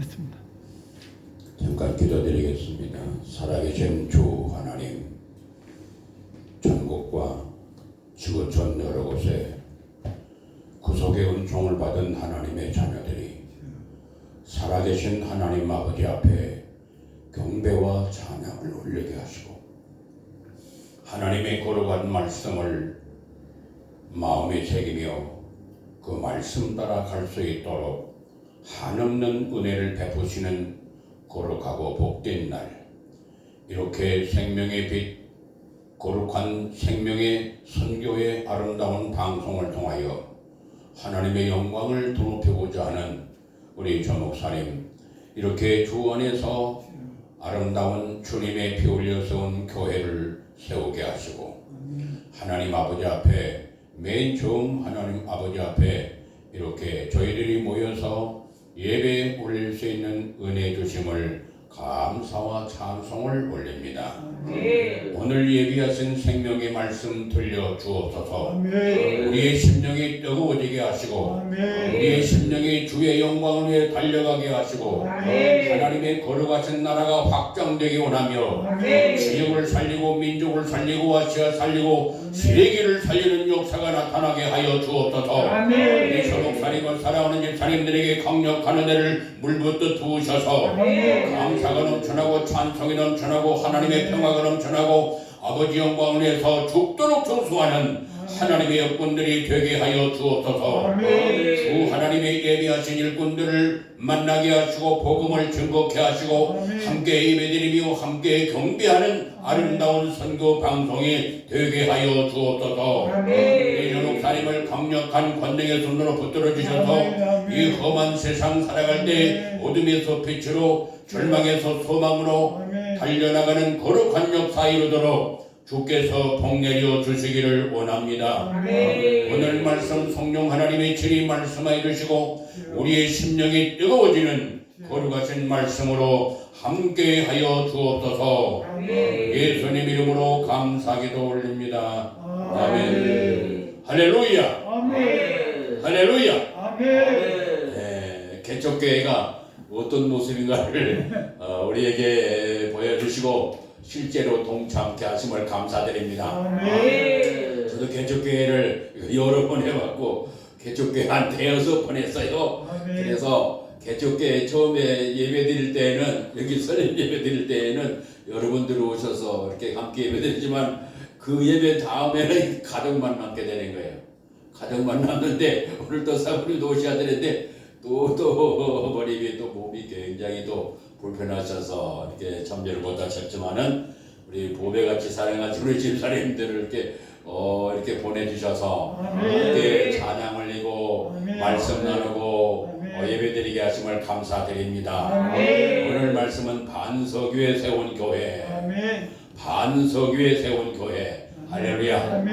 됐습니다. 잠깐 기도드리겠습니다. 살아계신 주 하나님, 천국과 지구촌 여러 곳에 구속의 은총을 받은 하나님의 자녀들이 살아계신 하나님 아버지 앞에 경배와 찬양을 올리게 하시고 하나님의 거룩한 말씀을 마음에 새기며 그 말씀 따라 갈 수 있도록 한없는 은혜를 베푸시는 거룩하고 복된 날, 이렇게 생명의 빛, 거룩한 생명의 선교의 아름다운 방송을 통하여 하나님의 영광을 드높이고자 하는 우리 조 목사님, 이렇게 주 안에서 아름다운 주님의 피 흘려 세운 교회를 세우게 하시고 하나님 아버지 앞에, 맨 처음 하나님 아버지 앞에 이렇게 저희들이 모여서 예배 올릴 수 있는 은혜 주심을 감사와 찬송을 올립니다. 오늘 예비하신 생명의 말씀 들려 주옵소서. 우리의 심령이 뜨거워지게 하시고 우리의 심령이 주의 영광을 위해 달려가게 하시고 하나님의 거룩하신 나라가 확장되기 원하며 지역을 살리고 민족을 살리고 아시아 살리고 세계를 살리는 역사가 나타나게 하여 주옵소서. 우리 조 목사님과 사랑하는 집사님들에게 강력한 은혜를 물붓듯 부으셔서 감사가 넘쳐나고 찬송이 넘쳐나고 하나님의 평화가 넘쳐나고 아버지 영광을 위해서 죽도록 청수하는 하나님의 일꾼들이 되게 하여 주옵소서. 주 하나님의 예비하신 일꾼들을 만나게 하시고 복음을 증거케 하시고 함께 예배드리며 함께 경배하는 아름다운 선교 방송이 되게 하여 주옵소서. 우리 조 목사님을 강력한 권능의 손으로 붙들어 주셔서 이 험한 세상 살아갈 때 어둠에서 빛으로 절망에서 소망으로 달려나가는 거룩한 역사 이루도록 주께서 복내려 주시기를 원합니다. 오늘 말씀 성령 하나님의 진리 말씀하여 주시고 우리의 심령이 뜨거워지는 거룩하신 말씀으로 함께하여 주옵소서. 예수님 이름으로 감사기도 올립니다. 아멘. 할렐루야. 할렐루야. 네, 개척교회가 어떤 모습인가를 우리에게 보여주시고 실제로 동참케 하심을 감사드립니다. 저도 개척교회를 여러 번 해봤고 개척교회 한 대여섯 번 했어요. 그래서 개척교회 처음에 예배 드릴 때는, 여기 설립 예배 드릴 때는 여러분들 오셔서 이렇게 함께 예배 드리지만 그 예배 다음에는 가족만 남게 되는 거예요. 가족만 남는데 오늘 또 사부님도 오셔야 되는데 또 어머님이 또 몸이 굉장히 또 불편하셔서 이렇게 참여를 못하셨지만은 우리 보배같이 사랑하신 우리 집사님들을 이렇게 보내주셔서 이렇게 찬양 올리고 말씀 나누고 예배드리게 하심을 감사드립니다. 오늘 말씀은 반석위에 세운 교회, 반석위에 세운 교회. 할렐루야.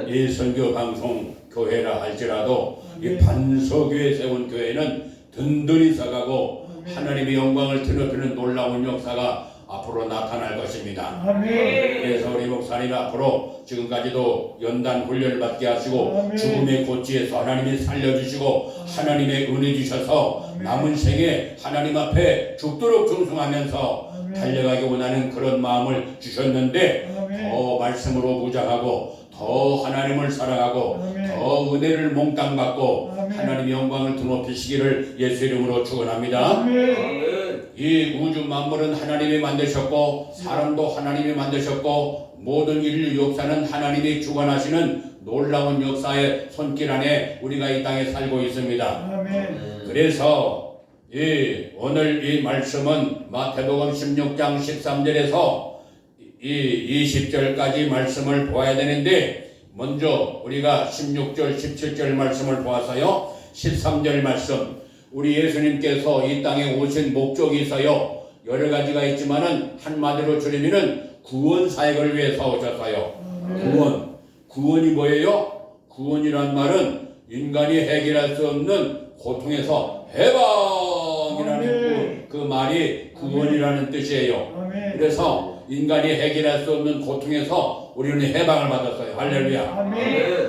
이 선교 방송 교회라 할지라도 이 반석위에 세운 교회는 든든히 서가고 하나님의 영광을 드높이는 놀라운 역사가 앞으로 나타날 것입니다. 그래서 우리 목사님 앞으로 지금까지도 연단 훈련을 받게 하시고 죽음의 고치에서 하나님이 살려주시고 하나님의 은혜 주셔서 남은 생에 하나님 앞에 죽도록 충성하면서 달려가기 원하는 그런 마음을 주셨는데 더 말씀으로 무장하고 더 하나님을 사랑하고 더 은혜를 몽땅 받고 하나님의 영광을 드높이시기를 예수 이름으로 축원합니다. 이 우주 만물은 하나님이 만드셨고 사람도 하나님이 만드셨고 모든 인류 역사는 하나님이 주관하시는 놀라운 역사의 손길 안에 우리가 이 땅에 살고 있습니다. 그래서 오늘 이 말씀은 마태복음 16장 13절에서 이 20절까지 말씀을 보아야 되는데 먼저 우리가 16절 17절 말씀을 보아서요 13절 말씀, 우리 예수님께서 이 땅에 오신 목적이 있어요. 여러 가지가 있지만은 한마디로 줄이면은 구원 사역을 위해서 오셨어요. 구원이 뭐예요? 구원이란 말은 인간이 해결할 수 없는 고통에서 해방이라는 그 말이 구원이라는 뜻이에요. 그래서 인간이 해결할 수 없는 고통에서 우리는 해방을 받았어요. 할렐루야.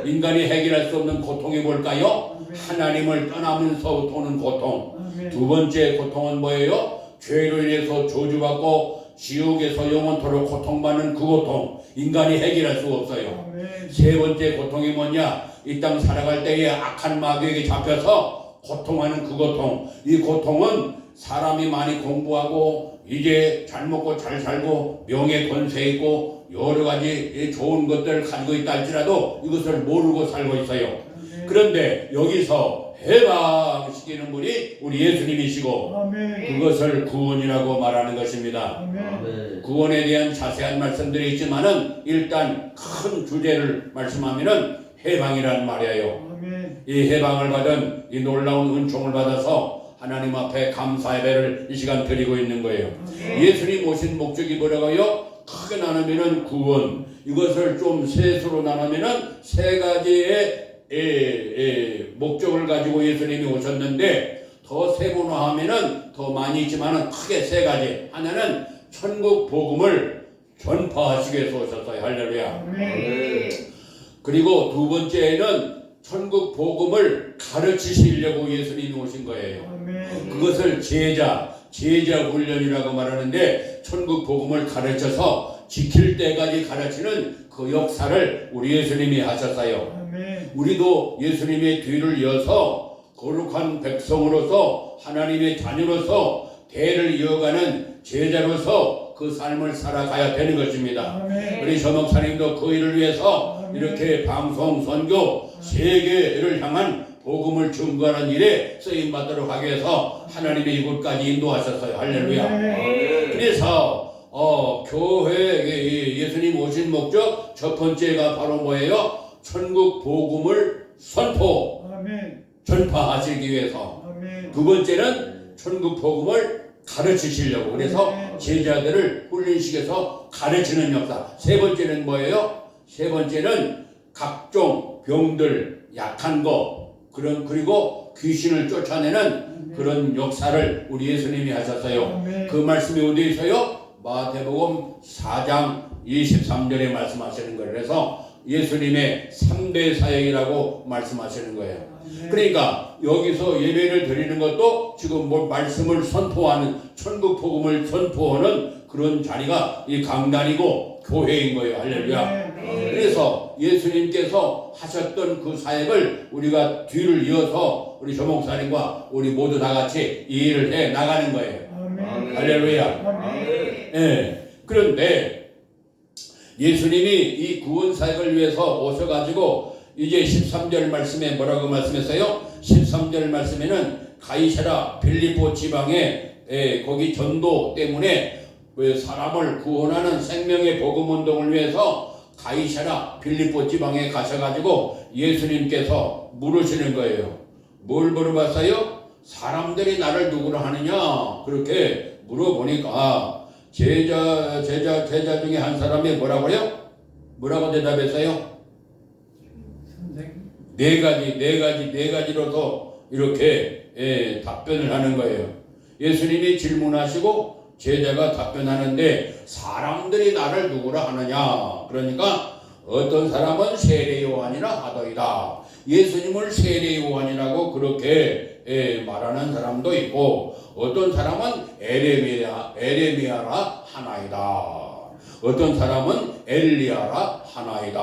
인간이 해결할 수 없는 고통이 뭘까요? 하나님을 떠나면서 오는 고통. 아멘. 두 번째 고통은 뭐예요? 죄로 인해서 저주받고 지옥에서 영원토록 고통받는 그 고통. 인간이 해결할 수 없어요. 아멘. 세 번째 고통이 뭐냐? 이 땅 살아갈 때에 악한 마귀에게 잡혀서 고통하는 그 고통. 이 고통은 사람이 많이 공부하고 이제 잘 먹고 잘 살고 명예 권세 있고 여러 가지 좋은 것들을 가지고 있다 할지라도 이것을 모르고 살고 있어요. 아멘. 그런데 여기서 해방시키는 분이 우리 예수님이시고 아멘. 그것을 구원이라고 말하는 것입니다. 아멘. 구원에 대한 자세한 말씀들이 있지만은 일단 큰 주제를 말씀하면은 해방이란 말이에요. 아멘. 이 해방을 받은 이 놀라운 은총을 받아서 하나님 앞에 감사 예배를 이 시간 드리고 있는 거예요. 예수님 오신 목적이 뭐라고요? 크게 나누면은 구원. 이것을 좀 셋으로 나누면은 세 가지의 목적을 가지고 예수님이 오셨는데 더 세분화하면은 더 많이 있지만은 크게 세 가지. 하나는 천국 복음을 전파하시기 위해서 오셨어요. 할렐루야. 아멘. 그리고 두 번째는 천국 복음을 가르치시려고 예수님이 오신 거예요. 아멘. 그것을 제자 훈련이라고 말하는데 천국 복음을 가르쳐서 지킬 때까지 가르치는 그 역사를 우리 예수님이 하셨어요. 아멘. 우리도 예수님의 뒤를 이어서 거룩한 백성으로서 하나님의 자녀로서 대를 이어가는 제자로서 그 삶을 살아가야 되는 것입니다. 아멘. 우리 저 목사님도 그 일을 위해서 이렇게 방송, 선교, 세계를 향한 복음을 증거하는 일에 쓰임받도록 하기 위해서 하나님의 이곳까지 인도하셨어요. 할렐루야. 그래서 교회에 예수님 오신 목적 첫 번째가 바로 뭐예요? 천국 복음을 아멘. 전파하시기 위해서. 아멘. 두 번째는 천국 복음을 가르치시려고. 그래서 제자들을 훈련시켜서 가르치는 역사. 세 번째는 뭐예요? 세 번째는 각종 병들, 약한 거, 그리고 귀신을 쫓아내는 그런 역사를 우리 예수님이 하셨어요. 그 말씀이 어디에 있어요? 마태복음 4장 23절에 말씀하시는 거예요. 그래서 예수님의 3대 사역이라고 말씀하시는 거예요. 그러니까 여기서 예배를 드리는 것도 지금 말씀을 선포하는, 천국 복음을 선포하는 그런 자리가 이 강단이고 교회인 거예요. 할렐루야. 그래서 예수님께서 하셨던 그 사역을 우리가 뒤를 이어서 우리 조 목사님과 우리 모두 다 같이 이 일을 해 나가는 거예요. 할렐루야. 예. 그런데 예수님이 이 구원 사역을 위해서 오셔가지고 이제 13절 말씀에 뭐라고 말씀했어요? 13절 말씀에는 가이사랴 빌립보 지방에 거기 전도 때문에 사람을 구원하는 생명의 복음 운동을 위해서 가이사랴 빌립보 지방에 가셔가지고 예수님께서 물으시는 거예요. 뭘 물어봤어요? 사람들이 나를 누구로 하느냐? 그렇게 물어보니까 제자 중에 한 사람이 뭐라고 대답했어요? 네 가지로서 이렇게 답변을 하는 거예요. 예수님이 질문하시고 제자가 답변하는데 사람들이 나를 누구라 하느냐? 그러니까 어떤 사람은 세례 요한이라 하더이다. 예수님을 세례 요한이라고 그렇게 말하는 사람도 있고, 어떤 사람은 에레미야라 하나이다. 어떤 사람은 엘리야라 하나이다.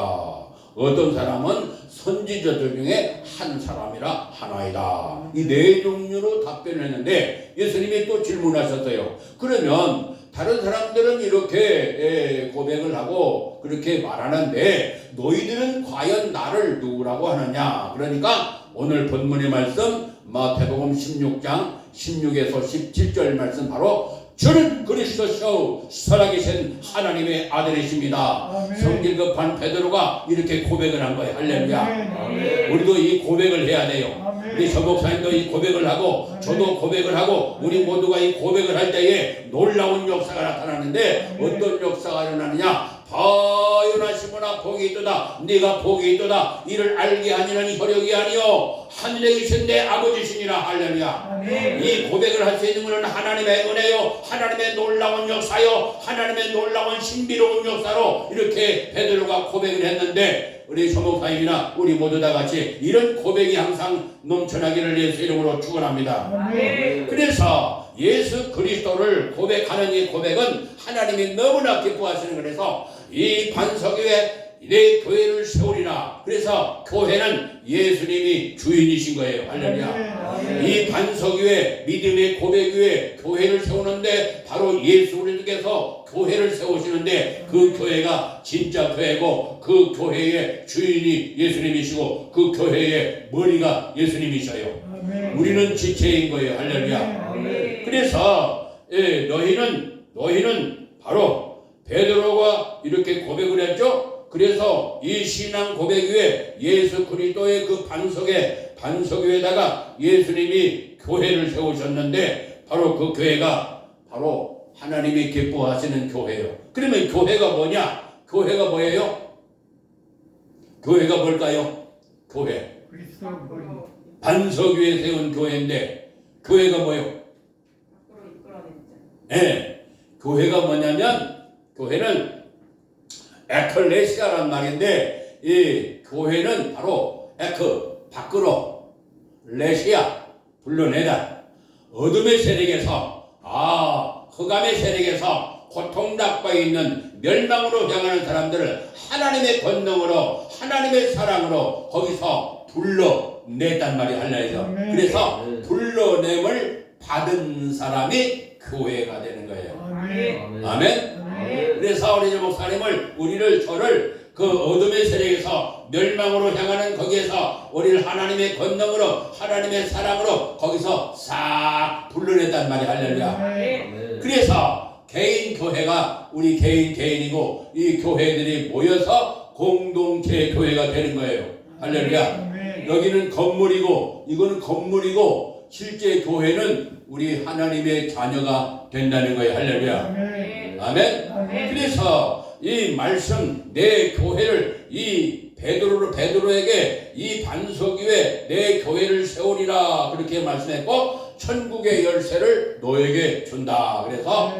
어떤 사람은 선지자들 중에 한 사람이라 하나이다. 이 네 종류로 답변을 했는데 예수님이 또 질문하셨어요. 그러면 다른 사람들은 이렇게 고백을 하고 그렇게 말하는데 너희들은 과연 나를 누구라고 하느냐? 그러니까 오늘 본문의 말씀 마태복음 16장 16에서 17절 말씀 바로 주는 그리스도시요 살아계신 하나님의 아들이십니다. 성질 급한 베드로가 이렇게 고백을 한 거예요. 할렐루야. 우리도 이 고백을 해야 돼요. 우리 저 목사님도 이 고백을 하고 저도 고백을 하고 우리 모두가 이 고백을 할 때에 놀라운 역사가 나타나는데 어떤 역사가 일어나느냐? 바요나 시모나 복이 있도다. 네가 복이 있도다. 이를 알게 하니는 혈육이 아니요 하늘에 계신 내 아버지시니라. 할렐루야. 이 고백을 할 수 있는 것은 하나님의 은혜요, 하나님의 놀라운 역사요, 하나님의 놀라운 신비로운 역사로 이렇게 베드로가 고백을 했는데 우리 조목사님이나 우리 모두 다 같이 이런 고백이 항상 넘쳐나기를 예수 이름으로 축원합니다. 그래서 예수 그리스도를 고백하는 이 고백은 하나님이 너무나 기뻐하시는 거라서 이 반석위에 내 교회를 세우리라. 그래서 교회는 예수님이 주인이신 거예요. 할렐루야. 이 반석 위에 믿음의 고백 위에 교회를 세우는데 바로 예수 그리스도께서 교회를 세우시는데 그 교회가 진짜 교회고 그 교회의 주인이 예수님이시고 그 교회의 머리가 예수님이셔요. 우리는 지체인 거예요. 할렐루야. 그래서 너희는 바로 베드로가 이렇게 고백을 했죠. 그래서 이 신앙 고백 위에 예수 그리스도의 그 반석 위에다가 예수님이 교회를 세우셨는데 바로 그 교회가 바로 하나님이 기뻐하시는 교회예요. 그러면 교회가 뭐냐? 교회가 뭐예요? 교회가 뭘까요? 교회. 반석 위에 세운 교회인데 교회가 뭐예요? 네, 교회가 뭐냐면 교회는 에클레시아란 말인데 이 교회는 바로 밖으로 레시아 불러내다 어둠의 세력에서 흑암의 세력에서 고통받고 있는 멸망으로 향하는 사람들을 하나님의 권능으로 하나님의 사랑으로 거기서 불러냈단 말이 할렐루야. 그래서 불러냄을 받은 사람이 교회가 되는 거예요. 아멘. 그래서 우리 목사님을 저를 그 어둠의 세력에서 멸망으로 향하는 거기에서 우리를 하나님의 권능으로 하나님의 사랑으로 거기서 싹 불러냈단 말이 할렐루야. 그래서 개인 교회가 우리 개인이고 이 교회들이 모여서 공동체 교회가 되는 거예요. 할렐루야. 여기는 건물이고 이거는 건물이고 실제 교회는 우리 하나님의 자녀가 된다는 거예요. 할렐루야. 아멘. 그래서 이 말씀 내 교회를 이 베드로에게 이 반석 위에 내 교회를 세우리라 그렇게 말씀했고 천국의 열쇠를 너에게 준다. 그래서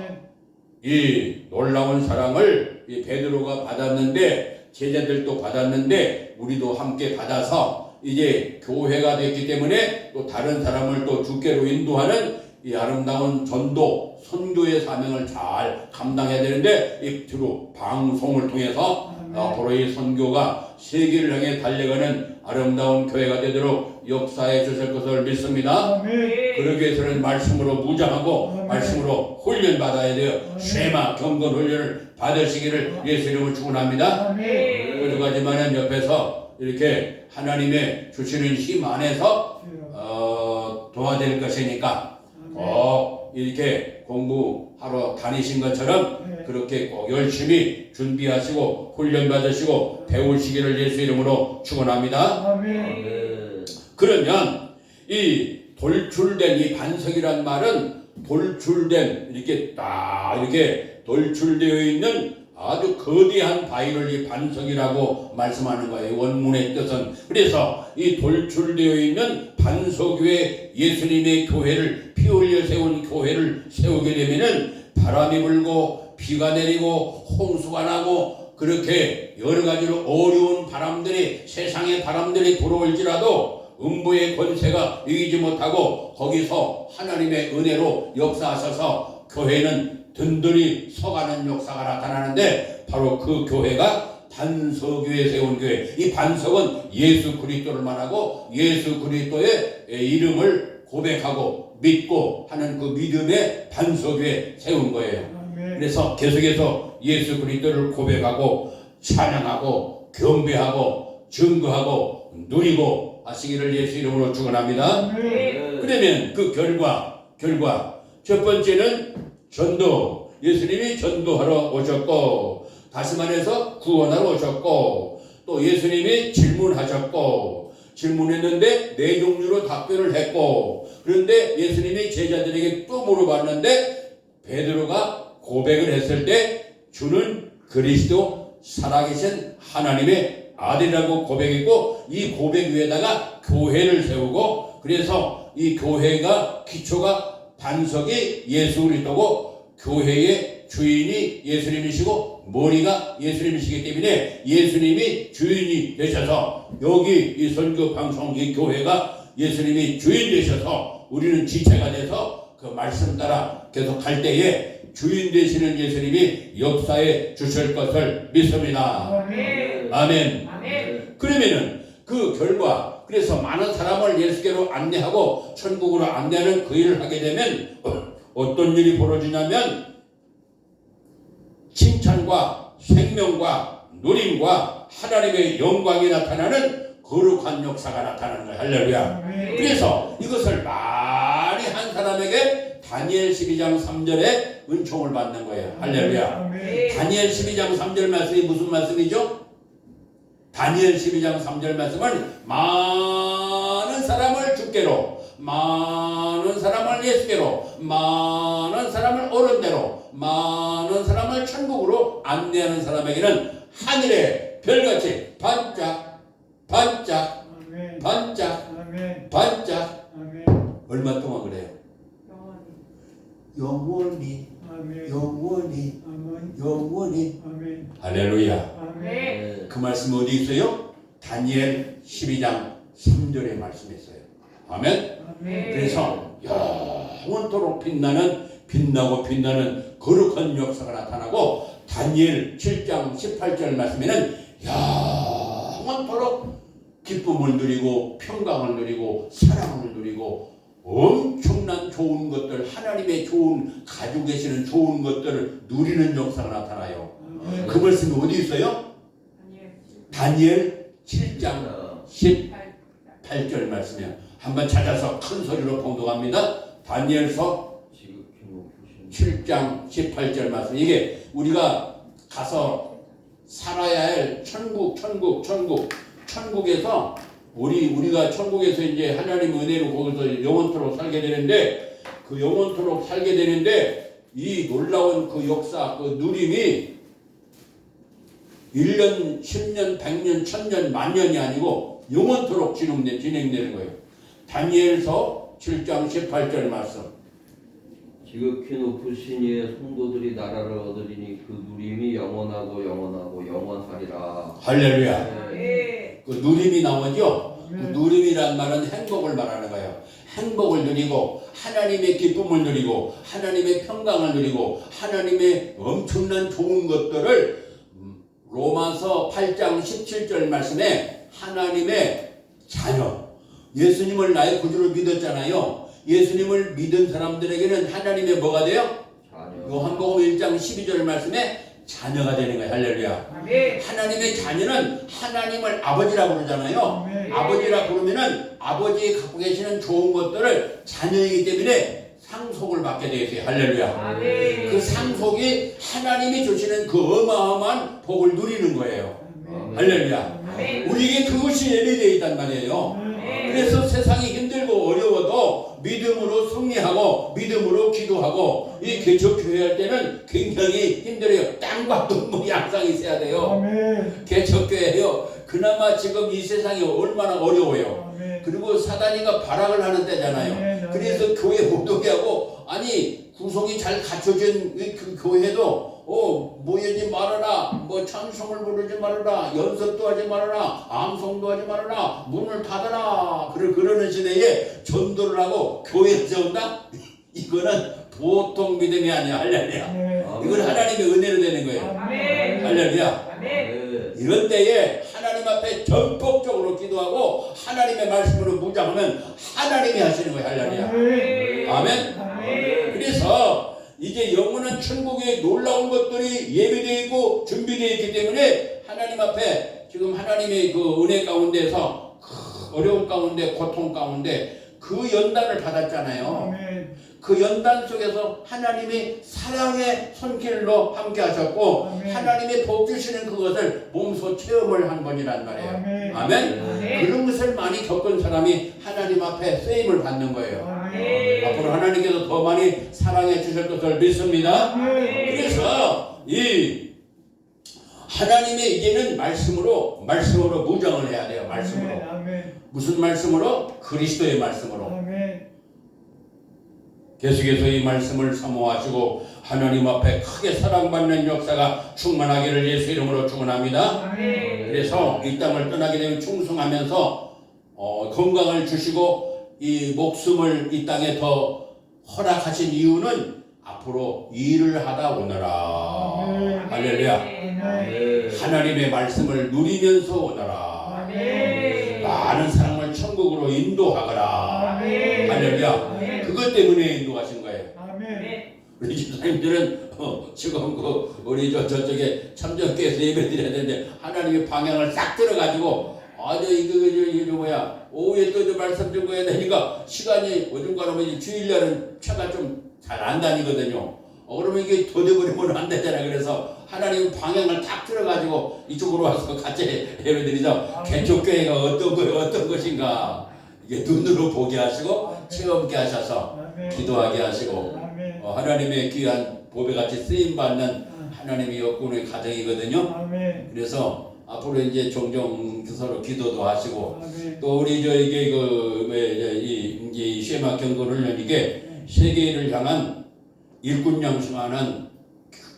이 놀라운 사랑을 이 베드로가 받았는데 제자들도 받았는데 우리도 함께 받아서 이제 교회가 됐기 때문에 또 다른 사람을 또 주께로 인도하는 이 아름다운 전도 선교의 사명을 잘 감당해야 되는데 이 주로 방송을 통해서 앞으로 이 선교가 세계를 향해 달려가는 아름다운 교회가 되도록 역사해 주실 것을 믿습니다. 그러기 위해서는 말씀으로 무장하고 말씀으로 훈련 받아야 돼요. 쉐마 경건 훈련을 받으시기를 예수 이름으로 축원합니다. 오죽하지만은 옆에서 이렇게 하나님의 주시는 힘 안에서 도와드릴 것이니까 꼭 이렇게 공부하러 다니신 것처럼 그렇게 꼭 열심히 준비하시고 훈련 받으시고 배우시기를 예수 이름으로 축원합니다. 그러면 이 돌출된 이 반석이란 말은 돌출된 이렇게 딱 이렇게 돌출되어 있는 아주 거대한 바위를 이 반석이라고 말씀하는 거예요. 원문의 뜻은. 그래서 이 돌출되어 있는 반석 위에 예수님의 교회를 피 흘려 세운 교회를 세우게 되면은 바람이 불고 비가 내리고 홍수가 나고 그렇게 여러 가지로 어려운 바람들이 세상의 바람들이 불어올지라도 음부의 권세가 이기지 못하고 거기서 하나님의 은혜로 역사하셔서 교회는 든든히 서가는 역사가 나타나는데 바로 그 교회가 반석 위에 세운 교회. 이 반석은 예수 그리스도를 말하고 예수 그리스도의 이름을 고백하고 믿고 하는 그 믿음의 반석 위에 세운 거예요. 그래서 계속해서 예수 그리스도를 고백하고 찬양하고 경배하고 증거하고 누리고 하시기를 예수 이름으로 축원합니다. 그러면 그 결과 첫 번째는 전도. 예수님이 전도하러 오셨고 다시 말해서 구원하러 오셨고 또 예수님이 질문했는데 네 종류로 답변을 했고 그런데 예수님이 제자들에게 또 물어봤는데 베드로가 고백을 했을 때 주는 그리스도 살아계신 하나님의 아들이라고 고백했고 이 고백 위에다가 교회를 세우고 그래서 이 교회가 기초가 반석이 예수 그리스도고 교회의 주인이 예수님이시고 머리가 예수님이시기 때문에 예수님이 주인이 되셔서 여기 이 선교 방송 이 교회가 예수님이 주인 되셔서 우리는 지체가 돼서 그 말씀 따라 계속 갈 때에 주인 되시는 예수님이 역사에 주실 것을 믿습니다. 아멘. 그러면은 그 결과 그래서 많은 사람을 예수께로 안내하고 천국으로 안내하는 그 일을 하게 되면 어떤 일이 벌어지냐면 칭찬과 생명과 누림과 하나님의 영광이 나타나는 거룩한 역사가 나타나는 거예요. 할렐루야. 그래서 이것을 많이 한 사람에게 다니엘 12장 3절에 은총을 받는 거예요. 할렐루야. 다니엘 12장 3절 말씀이 무슨 말씀이죠? 다니엘 12장 3절 말씀은 많은 사람을 주께로, 많은 사람을 예수께로, 많은 사람을 옳은대로, 많은 사람을 천국으로 안내하는 사람에게는 하늘의 별같이 반짝 반짝 반짝 반짝 얼마 동안 그래요? 영원히 영원히 영원히 할렐루야. 그 말씀 어디 있어요? 다니엘 12장 3절에 말씀이 있어요. 아멘. 그래서 영원토록 빛나고 빛나는 거룩한 역사가 나타나고 다니엘 7장 18절 말씀에는 영원토록 기쁨을 누리고 평강을 누리고 사랑을 누리고 엄청난 좋은 것들 하나님의 좋은 가지고 계시는 좋은 것들을 누리는 역사가 나타나요. 그 말씀이 어디 있어요? 다니엘 7장 18절 말씀이에요. 한번 찾아서 큰 소리로 봉독합니다. 다니엘서 7장 18절 말씀. 이게 우리가 가서 살아야 할 천국에서 우리가 천국에서 이제 하나님 은혜로 거기서 영원토록 살게 되는데 그 영원토록 살게 되는데 이 놀라운 그 역사 그 누림이 1년, 10년, 100년, 1000년, 만년이 아니고 영원토록 진행되는 거예요. 다니엘서 7장 18절 말씀. 지극히 높으신 이의 성도들이 나라를 얻으리니 그 누림이 영원하고 영원하고 영원하리라. 할렐루야. 그 누림이 나오죠. 그 아멘. 누림이란 말은 행복을 말하는 거예요. 행복을 누리고 하나님의 기쁨을 누리고 하나님의 평강을 누리고 하나님의 엄청난 좋은 것들을 로마서 8장 17절 말씀에 하나님의 자녀 예수님을 나의 구주로 믿었잖아요. 예수님을 믿은 사람들에게는 하나님의 뭐가 돼요? 자녀. 요한복음 1장 12절 말씀에 자녀가 되는 거예요. 할렐루야. 하나님의 자녀는 하나님을 아버지라고 그러잖아요. 아버지라 부르면은 아버지 갖고 계시는 좋은 것들을 자녀이기 때문에 상속을 받게 되어 있어요. 할렐루야. 그 상속이 하나님이 주시는 그 어마어마한 복을 누리는 거예요. 할렐루야. 우리에게 그것이 예비되어 있단 말이에요. 그래서 세상이 힘들고 어려워도 믿음으로 승리하고 믿음으로 기도하고 이 개척교회 할 때는 굉장히 힘들어요. 땅과 눈물이 항상 있어야 돼요. 개척교회요. 그나마 지금 이 세상이 얼마나 어려워요. 그리고 사단이가 발악을 하는 때잖아요. 그래서 교회 못 오게 하고 아니 구성이 잘 갖춰진 그 교회도 모이지 말아라, 뭐 찬송을 부르지 말아라, 연습도 하지 말아라, 암송도 하지 말아라, 문을 닫아라. 그러는 시대에 전도를 하고 교회에 세운다? 이거는 보통 믿음이 아니야. 할렐루야. 이건 하나님의 은혜로 되는 거예요. 할렐루야. 이런 때에 하나님 앞에 전폭적으로 기도하고 하나님의 말씀으로 무장하면 하나님이 하시는 거예요. 할렐루야. 아멘. 그래서 이제 영원한 천국에 놀라운 것들이 예비되어 있고 준비되어 있기 때문에 하나님 앞에 지금 하나님의 그 은혜 가운데서 어려움 가운데 고통 가운데 그 연단을 받았잖아요. 그 연단 속에서 하나님이 사랑의 손길로 함께 하셨고 하나님의 복 주시는 그것을 몸소 체험을 한 번이란 말이에요. 아멘. 그런 것을 많이 겪은 사람이 하나님 앞에 쓰임을 받는 거예요. 앞으로 하나님께서 더 많이 사랑해 주실 것을 믿습니다. 그래서 이 하나님의 이제는 말씀으로 무장을 해야 돼요. 말씀으로. アーメン 무슨 말씀으로? 그리스도의 말씀으로. アーメン 계속해서 이 말씀을 사모하시고 하나님 앞에 크게 사랑받는 역사가 충만하기를 예수 이름으로 축원합니다. 그래서 이 땅을 떠나게 되면 충성하면서 건강을 주시고 이 목숨을 이 땅에 더 허락하신 이유는 앞으로 일을 하다 오너라. 할렐루야. 하나님의 말씀을 누리면서 오너라. 많은 사람을 천국으로 인도하거라. 할렐루야. 그것 때문에 인도하신 거예요. 우리 집사님들은 지금 우리 저쪽에 참전교회에서 예배 드려야 되는데 하나님의 방향을 싹 들어가지고 이거 뭐야 오후에 또 말씀 좀 해야 되니까 시간이 어중간하면 주일날은 차가 좀 잘 안 다니거든요. 그러면 이게 도대버리면 안 되잖아요. 그래서 하나님 방향을 딱 들어가지고 이쪽으로 와서 같이 예배드리자. 개척교회가 어떤 거예요, 어떤 것인가 이게 눈으로 보게 하시고 체험케 하셔서 기도하게 하시고 하나님의 귀한 보배같이 쓰임받는 하나님의 역군의 가정이거든요. 그래서 앞으로 이제 종종 서로 기도도 하시고 또 우리 이게 이 쉐마 경건훈련 이게 세계를 향한 일꾼 양성하는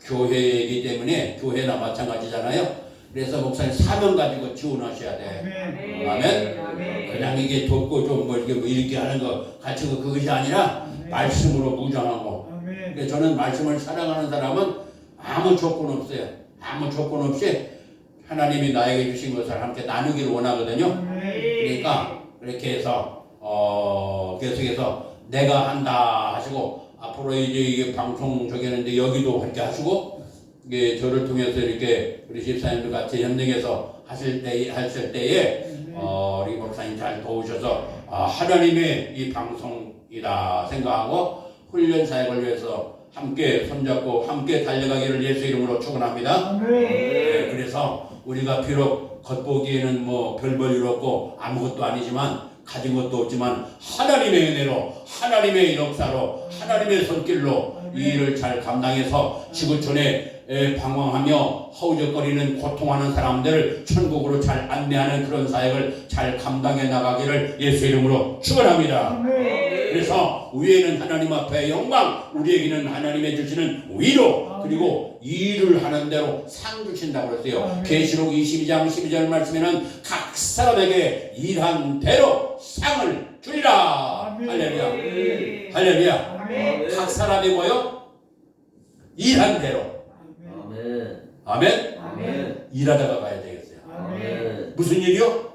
교회이기 때문에 교회나 마찬가지잖아요. 그래서 목사님 사명 가지고 지원하셔야 돼. 아멘. 그냥 이게 돕고 좀 이렇게 하는 거 같이 그것이 아니라 말씀으로 무장하고. 그래서 저는 말씀을 사랑하는 사람은 아무 조건 없어요. 아무 조건 없이 하나님이 나에게 주신 것을 함께 나누기를 원하거든요. 그러니까 그렇게 해서 계속해서 내가 한다 하시고 앞으로 이제 이게 방송 저기는데 여기도 그렇게 하시고 이게 저를 통해서 이렇게 우리 집사님들 같이 협력해서 하실 때에 우리 목사님 잘 도우셔서 하나님의 이 방송이다 생각하고 훈련 사역을 위해서 함께 손잡고 함께 달려가기를 예수 이름으로 축원합니다. 네, 그래서 우리가 비록 겉보기에는 뭐 별 볼일 없고 아무것도 아니지만 가진 것도 없지만 하나님의 은혜로 하나님의 역사로 하나님의 손길로 이 일을 잘 감당해서 지구촌에 방황하며 허우적거리는 고통하는 사람들을 천국으로 잘 안내하는 그런 사역을 잘 감당해 나가기를 예수 이름으로 축원합니다. 그래서 위에는 하나님 앞에 영광, 우리에게는 하나님의 주시는 위로, 그리고 일을 하는 대로 상 주신다고 그랬어요. 계시록 22장 12절 말씀에는 각 사람에게 일한 대로 상을 주리라. 할렐루야. 할렐루야. 각 사람이 뭐요? 일한 대로. 아멘. 일하다가 가야 되겠어요. 무슨 일이요?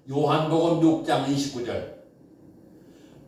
요한복음 6장 29절.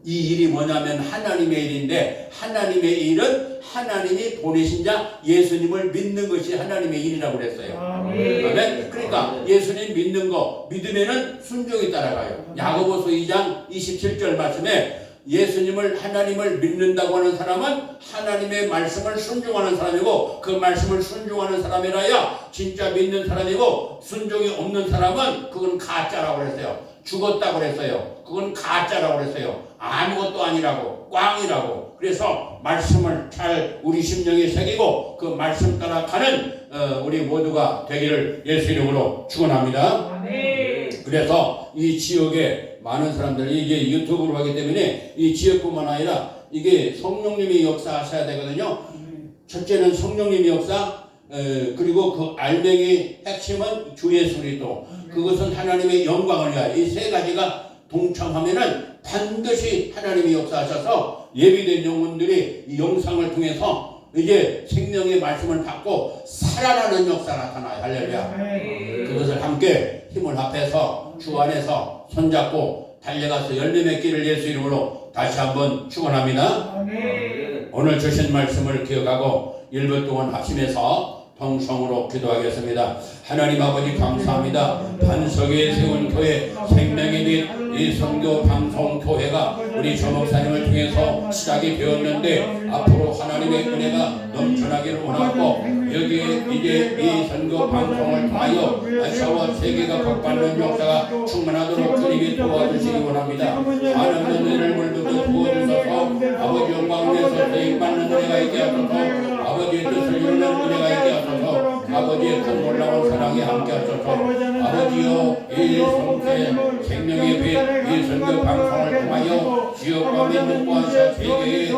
이 일이 뭐냐면 하나님의 일인데 하나님의 일은 하나님이 보내신 자 예수님을 믿는 것이 하나님의 일이라고 그랬어요. 아멘. 그러니까 예수님 믿는 거 믿으면은 순종이 따라가요. 야고보서 2장 27절 말씀에 예수님을 하나님을 믿는다고 하는 사람은 하나님의 말씀을 순종하는 사람이고 그 말씀을 순종하는 사람이라야 진짜 믿는 사람이고 순종이 없는 사람은 그건 가짜라고 그랬어요. 죽었다고 그랬어요. 그건 가짜라고 그랬어요. 아무것도 아니라고 꽝이라고. 그래서 말씀을 잘 우리 심령에 새기고 그 말씀 따라 가는 우리 모두가 되기를 예수 이름으로 축원합니다. 그래서 이 지역에 많은 사람들이 이게 유튜브로 하기 때문에 이 지역뿐만 아니라 이게 성령님이 역사하셔야 되거든요. 첫째는 성령님이 역사, 그리고 그 알맹이 핵심은 주 예수 그리스도. 그것은 하나님의 영광을 위하여 이 세 가지가 동참하면은 반드시 하나님이 역사하셔서 예비된 영혼들이 이 영상을 통해서 이제 생명의 말씀을 받고 살아나는 역사가 나타나요. 할렐루야. 그것을 함께 힘을 합해서 주 안에서 손잡고 달려가서 열매 맺기를 예수 이름으로 다시 한번 축원합니다. 오늘 주신 말씀을 기억하고 1분 동안 합심해서 통성으로 기도하겠습니다. 하나님 아버지 감사합니다. 반석에 세운 교회 생명의 빛 이 선교 방송 교회가 우리 조 목사님을 통해서 시작이 되었는데 앞으로 하나님의 은혜가 넘쳐나기를 원하고 여기에 이제 이 선교 방송을 통하여 아시아와 세계가 복받는 역사가 충만하도록 주님이 도와주시기 원합니다. 많은 은혜를 물들여 부어주셔서 아버지 영광을 위해서 쓰임받는 은혜가 있게 하소서. 아버지의 뜻을 이루는 은혜가 있게 하소서. 아버지의 큰 놀라운 사랑에 함께 하소서. 아버지여 이 성체 생명의 빛 이 선교 방송을 통하여 지역과 민족과 세계에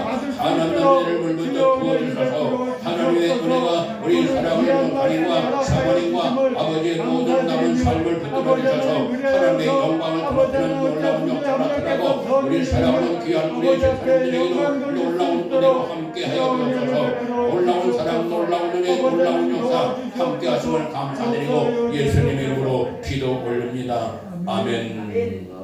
하나님의 은혜를 물들여 부어주셔서 하나님의 은혜가 우리 사랑하는 하나님과 사모님과 아버지의 모든 남은 삶을 붙들어 주셔서 하나님의 영광을 드러내는 놀라운 역사가 나타나고 우리 사랑하는 귀한 우리 제사님들에게도 놀라운 은혜로 함께하여 주셔서 놀라운 사랑, 놀라운 은혜, 놀라운 역사 함께하심을 감사드리고 예수님의 이름으로 기도 올립니다. 아멘.